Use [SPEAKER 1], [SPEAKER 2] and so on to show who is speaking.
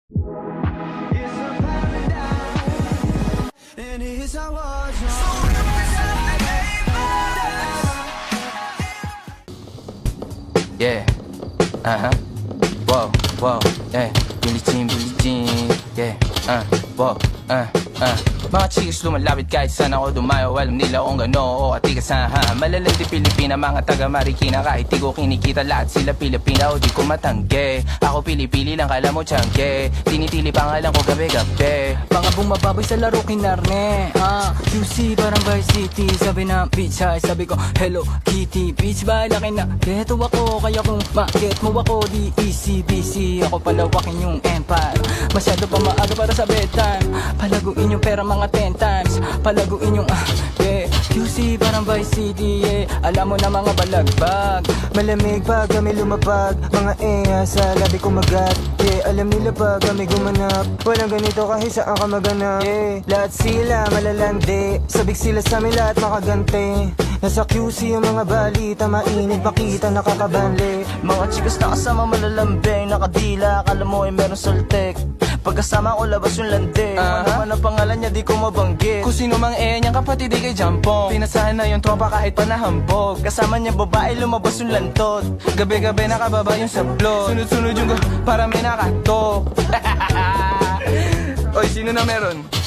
[SPEAKER 1] And here's how I
[SPEAKER 2] Yeah, whoa, whoa, yeah, Billie Jean, yeah, whoa, Mga chicks lumalapit kahit saan ako dumayo. Alam nila kung gano o atigasahan. Malalandi Pilipina, mga taga Marikina. Kahit di ko kinikita, lahat sila Pilipina o di ko matangge. Ako pili-pili lang, kala mo tiyangge. Tinitili pangalan ko gabi-gabi.
[SPEAKER 3] Mga bumababoy sa laro kinarne QC parang Vice City. Sabi na bitch ay sabi ko Hello Kitty. Bitch ba laki na geto ako. Kaya kung ma-get mo ako di easy busy. Ako palawakin yung empire. Masyado pa maaga para sa bedtime. Palaguin yung pera mga 10 times. Palaguin yung yeah. QC parang Vice City yeah. Alam mo na mga balagbag.
[SPEAKER 4] Malamig pag kami lumapag. Mga sa labi kumagat. Yeah, alam nila pag kami gumanap. Walang ganito kahit saan ka maganap. Yeah, lahat sila malalandi. Sabik sila sa amin lahat makagante. Nasa QC yung mga balita. Mainit makita nakakabanli.
[SPEAKER 5] Mga chikas na kasama malalambing. Nakadila, akala mo ay meron saltek. Pagkasama ko labas yung lande. Ano ang pangalan niya di ko mabanggit.
[SPEAKER 2] Kung sino mang niyang kapatid di kay Jampong. Pinasahan na yung tropa kahit pa nahambog.
[SPEAKER 5] Kasama niya babae lumabas yung lantot.
[SPEAKER 2] Gabi-gabi nakababa yung sablot. Sunod-sunod yung para may nakatok. Oy, sino na meron?